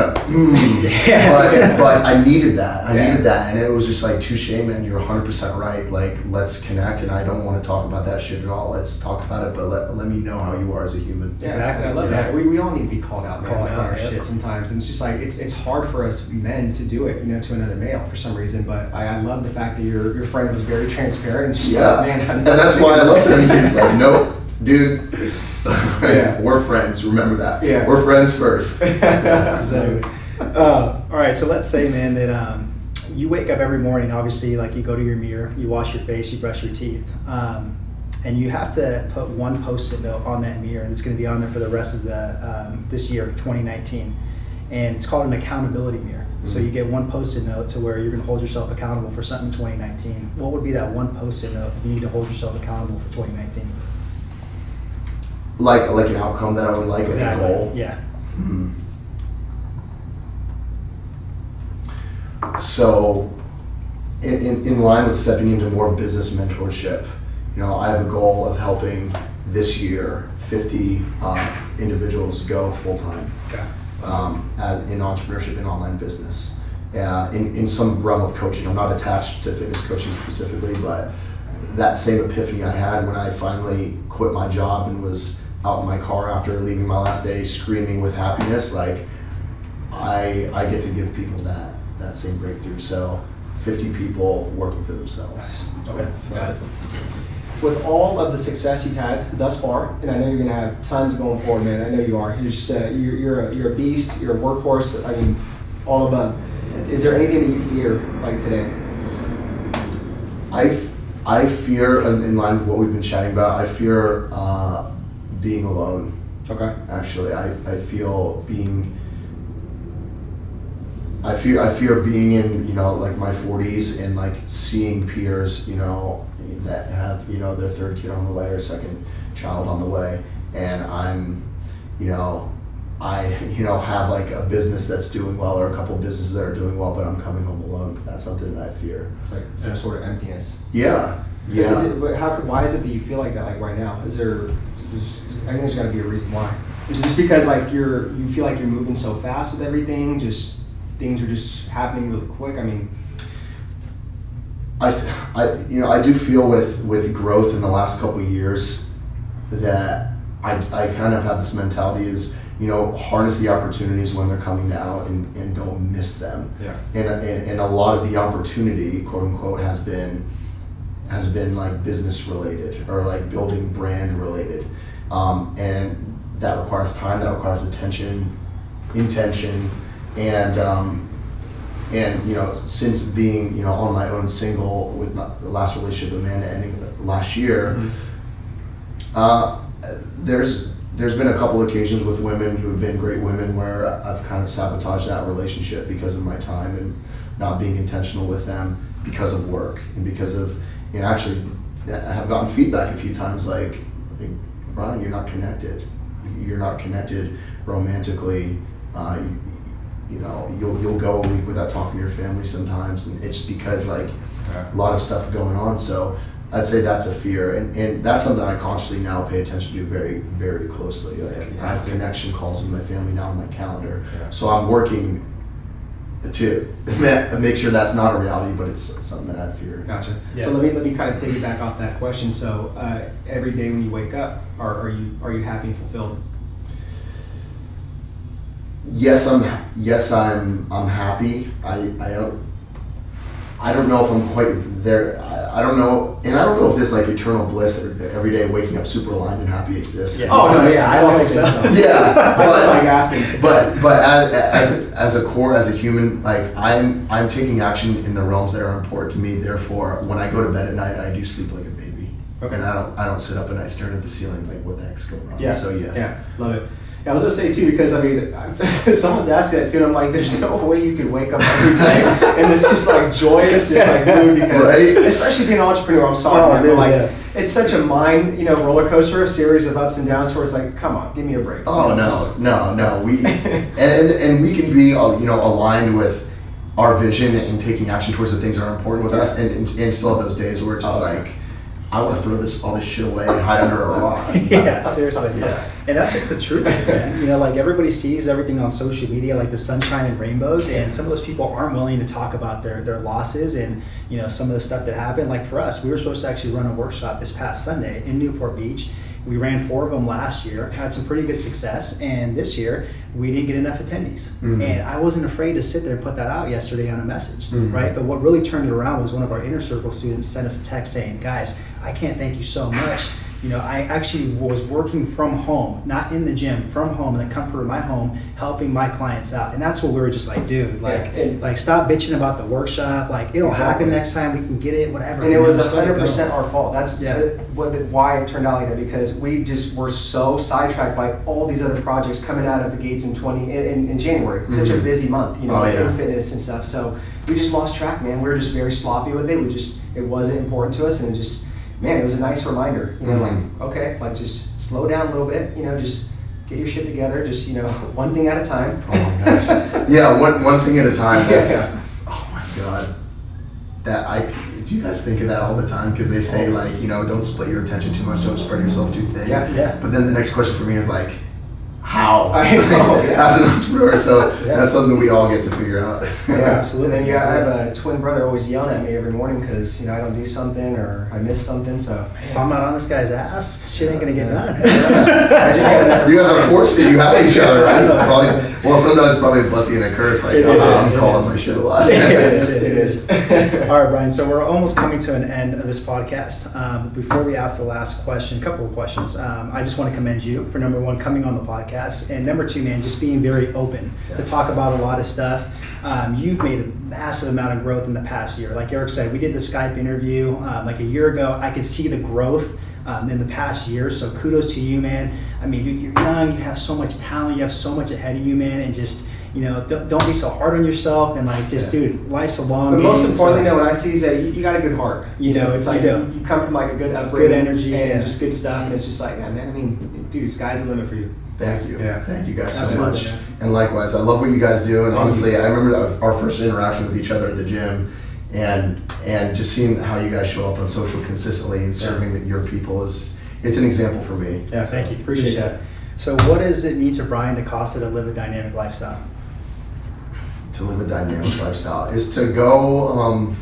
but I needed that. I needed that, and it was just like, touche, man, you're 100% right. Like, let's connect, and I don't want to talk about that shit at all. Let's talk about it, but let me know how you are as a human. Yeah, Exactly. I love that. We all need to be called out, man, Called like out, our shit sometimes. And it's just like, it's hard for us men to do it, to another male for some reason. But I love the fact that your friend was very transparent. And she's like, man, and that's why I love him. He's like, nope, dude. We're friends. Remember that. Yeah. We're friends first. Exactly. All right, so let's say, man, that you wake up every morning, obviously, like you go to your mirror, you wash your face, you brush your teeth, and you have to put one Post-it note on that mirror, and it's going to be on there for the rest of this year, 2019, and it's called an accountability mirror. Mm-hmm. So you get one Post-it note to where you're going to hold yourself accountable for something in 2019. What would be that one Post-it note if you need to hold yourself accountable for 2019? Like an outcome that I would like, Exactly. like a goal. Yeah. Hmm. So, in line with stepping into more business mentorship, I have a goal of helping this year 50 individuals go full time Okay. in entrepreneurship and online business. In some realm of coaching. I'm not attached to fitness coaching specifically, but that same epiphany I had when I finally quit my job and was out in my car after leaving my last day screaming with happiness, like I get to give people that same breakthrough. So 50 people working for themselves. Nice. Okay, got it. With all of the success you've had thus far, and I know you're gonna have tons going forward, man. I know you are. You're just you're a beast. You're a workhorse. I mean, all above. Is there anything that you fear like today? I fear, in line with what we've been chatting about, I fear being alone. Okay. Actually, I fear being in, like my 40s and like seeing peers, that have, their third kid on the way or second child on the way. And I'm, have like a business that's doing well or a couple of businesses that are doing well, but I'm coming home alone. That's something that I fear. It's like some sort of emptiness. Yeah. Is it, but why is it that you feel like that, like right now? I think there's got to be a reason why. Is it just because like you feel like you're moving so fast with everything, just things are just happening really quick? I mean, I do feel with growth in the last couple of years that I kind of have this mentality is, harness the opportunities when they're coming out and don't miss them. Yeah. And a lot of the opportunity, quote unquote, has been like business related or like building brand related. And that requires time, that requires attention, intention, and since being on my own single with the last relationship with Amanda ending last year, there's been a couple occasions with women who have been great women where I've kind of sabotaged that relationship because of my time and not being intentional with them because of work and because of actually I have gotten feedback a few times like Brian, you're not connected. You're not connected romantically. You'll go a week without talking to your family sometimes, and it's because like a lot of stuff going on. So I'd say that's a fear, and that's something I consciously now pay attention to very, very closely. Like I have connection calls with my family now on my calendar, so I'm working to make sure that's not a reality, but it's something that I fear. Gotcha. Yeah. So let me kind of piggyback off that question. So every day when you wake up, are you happy and fulfilled? Yes, I'm happy. I don't know if I'm quite there. I don't know, and I don't know if this like eternal bliss every day waking up super aligned and happy exists. Yeah. Oh no, yeah, I don't think so. Yeah, I was like asking. But as a core, as a human, like I'm taking action in the realms that are important to me. Therefore, when I go to bed at night, I do sleep like a baby. Okay. And I don't sit up at night staring at the ceiling like what the heck's going on. Yeah. So yes. Yeah, love it. Yeah, I was gonna say too, because I mean, someone's asking that too, and I'm like, there's no way you could wake up every day and it's just like joyous, just like mood, because Right? especially being an entrepreneur, I'm sorry, man, dude, but like yeah. it's such a mind, roller coaster, a series of ups and downs where it's like, come on, give me a break. Oh no. We and we can be aligned with our vision and taking action towards the things that are important with us, and still have those days where it's just like, I want to throw all this shit away and hide under a rock. Yeah, seriously. Yeah. And that's just the truth, man. Like everybody sees everything on social media, like the sunshine and rainbows, and some of those people aren't willing to talk about their losses and some of the stuff that happened. Like for us, we were supposed to actually run a workshop this past Sunday in Newport Beach. We ran 4 of them last year, had some pretty good success, and this year we didn't get enough attendees. Mm-hmm. And I wasn't afraid to sit there and put that out yesterday on a message, right? But what really turned it around was one of our inner circle students sent us a text saying, guys, I can't thank you so much. I actually was working from home, not in the gym, from home, in the comfort of my home, helping my clients out. And that's what we were just like, dude, like stop bitching about the workshop. Like it'll happen next time, we can get it, whatever. And it was 100% our fault. That's why it turned out like that, because we just were so sidetracked by all these other projects coming out of the gates in January. Such a busy month, in fitness and stuff. So we just lost track, man. We were just very sloppy with it. It wasn't important to us, and it just, man, it was a nice reminder, like, okay, like just slow down a little bit, just get your shit together, just, one thing at a time. Oh my gosh. Yeah, one thing at a time. That's, oh my God. Do you guys think of that all the time? Because they say like, don't split your attention too much, don't spread yourself too thin. Yeah. But then the next question for me is like, how? I know, As an entrepreneur, so that's something we all get to figure out. Yeah, absolutely. And I have a twin brother always yelling at me every morning because I don't do something or I miss something. So if I'm not on this guy's ass, shit ain't gonna get done. You guys are fortunate you have each other, right? Sometimes probably a blessing and a curse. Like I'm calling my shit a lot. It is. All right, Brian. So we're almost coming to an end of this podcast. Before we ask the last question, a couple of questions. I just want to commend you for number 1, coming on the podcast. And number 2, man, just being very open to talk about a lot of stuff. You've made a massive amount of growth in the past year. Like Eric said, we did the Skype interview like a year ago. I could see the growth in the past year. So kudos to you, man. I mean, dude, you're young, you have so much talent, you have so much ahead of you, man, and just, don't be so hard on yourself, and like just, dude, life's a long game. But most importantly, what I see is that you got a good heart. It's like you come from like a good upbringing, good energy, and just good stuff, and it's just like, man, I mean, dude, sky's the limit for you. Thank you. Yeah. Thank you guys so Absolutely, much. man. And likewise, I love what you guys do. And honestly, I remember that our first interaction with each other at the gym, and just seeing how you guys show up on social consistently and serving your people it's an example for me. Yeah, Thank you. Appreciate that. So what does it mean to Brian Decosta to live a dynamic lifestyle? To live a dynamic lifestyle is to go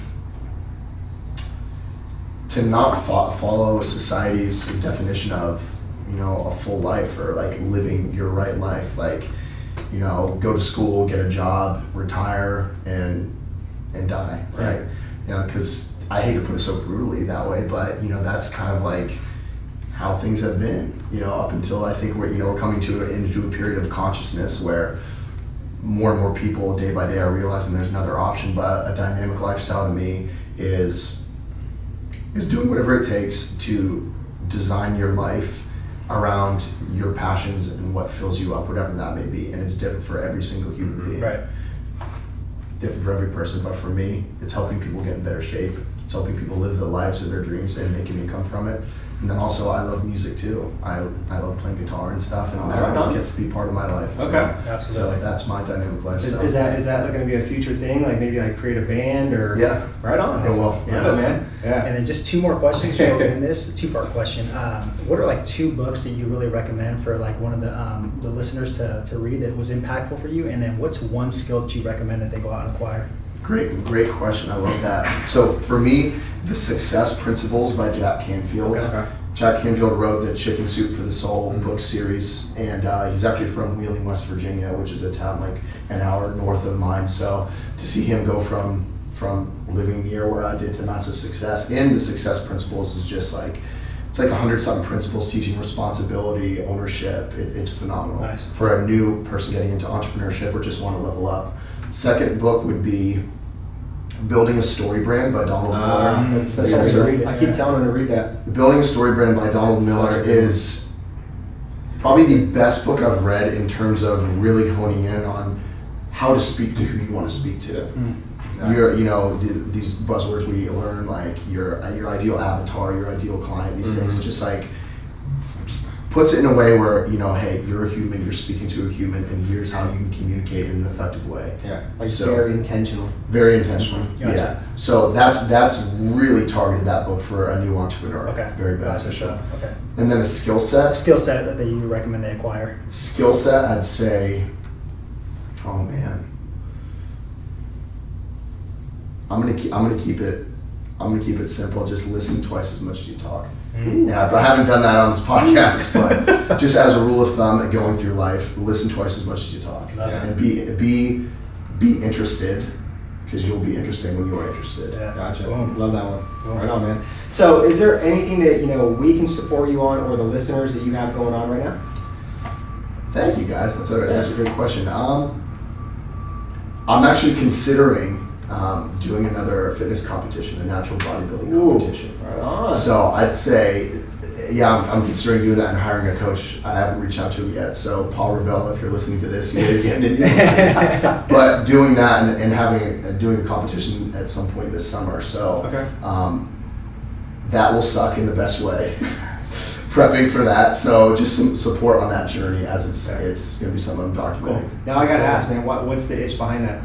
to not follow society's definition of a full life, or like living your right life, like go to school, get a job, retire, and die, right? Because I hate to put it so brutally that way, but that's kind of like how things have been, up until I think we're coming into a period of consciousness where more and more people day by day are realizing there's another option. But a dynamic lifestyle to me is doing whatever it takes to design your life around your passions and what fills you up, whatever that may be. And it's different for every single human being. Right. Different for every person, but for me, it's helping people get in better shape. It's helping people live the lives of their dreams and making income from it. And then also, I love music too. I love playing guitar and stuff, and that just gets to be part of my life. Okay. Absolutely. So that's my dynamic lifestyle. Is that going to be a future thing? Like maybe like create a band or? Yeah. Right on. It will. Yeah, man. Yeah. And then just two more questions for you in this two-part question. What are like two books that you really recommend for like one of the listeners to read that was impactful for you? And then what's one skill that you recommend that they go out and acquire? Great question. I love that. So for me, The Success Principles by Jack Canfield. Okay. Jack Canfield wrote the Chicken Soup for the Soul book series, and he's actually from Wheeling, West Virginia, which is a town like an hour north of mine. So to see him go from living near where I did to massive success, and The Success Principles is just like, it's like 100-something principles teaching responsibility, ownership. It's phenomenal. Nice. For a new person getting into entrepreneurship or just want to level up. Second book would be Building a Story Brand by Donald Miller. That's Yes, what sir. I read. I keep telling him to read that. Building a Story Brand by Donald Miller is probably the best book I've read in terms of really honing in on how to speak to who you want to speak to. Your, these buzzwords we learn, like your ideal avatar, your ideal client, these things. It's just like puts it in a way where hey, you're a human, you're speaking to a human, and here's how you can communicate in an effective way. Yeah. Like So- very intentional. Very intentional. Gotcha. Yeah. So that's really targeted that book for a new entrepreneur. Okay. Very Gotcha. beneficial. Okay. And then a skill set. Skill set that you recommend they acquire? Skill set, I'd say, oh man, I'm gonna keep it simple. Just listen twice as much as you talk. Yeah, but I haven't done that on this podcast. But just as a rule of thumb, going through life, listen twice as much as you talk, Yeah. and be interested, because you'll be interesting when you're interested. Yeah. Gotcha. Boom. Love that one. Boom. Right on, man. So, is there anything that we can support you on, or the listeners that you have going on right now? Thank you, guys. That's a great question. I'm actually considering doing another fitness competition, a natural bodybuilding competition. Right on. So I'd say, I'm considering doing that and hiring a coach. I haven't reached out to him yet. So Paul Ravello, if you're listening to this, you may be getting it. But doing that and doing a competition at some point this summer. So Okay. that will suck in the best way. Prepping for that, so just some support on that journey as it's going to be something I'm documenting. Cool. Now I gotta ask, man, what's the itch behind that?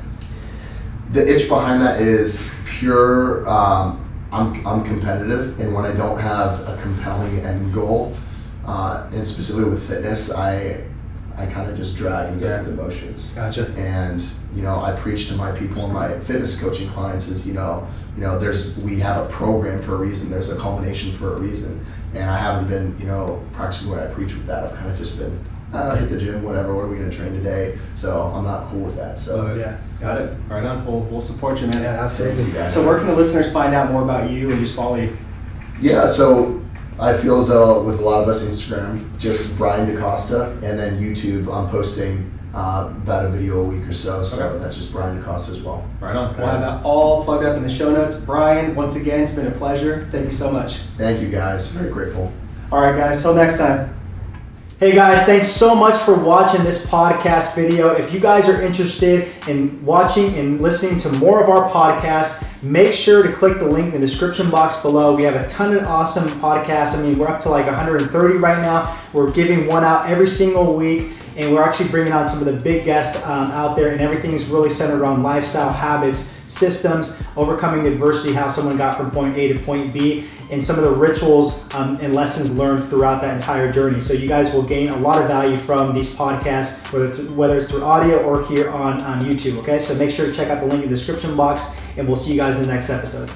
The itch behind that is pure. I'm competitive, and when I don't have a compelling end goal, and specifically with fitness, I kind of just drag and go through the motions. Gotcha. And I preach to my people and my fitness coaching clients is we have a program for a reason. There's a culmination for a reason, and I haven't been practicing what I preach with that. I've kind of just been hit the gym, whatever. What are we going to train today? So I'm not cool with that. So Yeah. Got it. Right on. We'll support you, man. Yeah, absolutely. Thank you, guys. So where can the listeners find out more about you and just follow you? Yeah, so I feel as though with a lot of us, Instagram, just Brian Decosta, and then YouTube, I'm posting about a video a week or so. So Okay. that's just Brian Decosta as well. Right on. We'll have that all plugged up in the show notes. Brian, once again, it's been a pleasure. Thank you so much. Thank you, guys. Very grateful. All right, guys. Till next time. Hey guys, thanks so much for watching this podcast video. If you guys are interested in watching and listening to more of our podcasts, make sure to click the link in the description box below. We have a ton of awesome podcasts. I mean, we're up to like 130 right now. We're giving one out every single week, and we're actually bringing on some of the big guests out there, and everything is really centered around lifestyle habits, systems, overcoming adversity, how someone got from point A to point B, and some of the rituals and lessons learned throughout that entire journey. So you guys will gain a lot of value from these podcasts, whether it's through audio or here on YouTube, okay? So make sure to check out the link in the description box, and we'll see you guys in the next episode.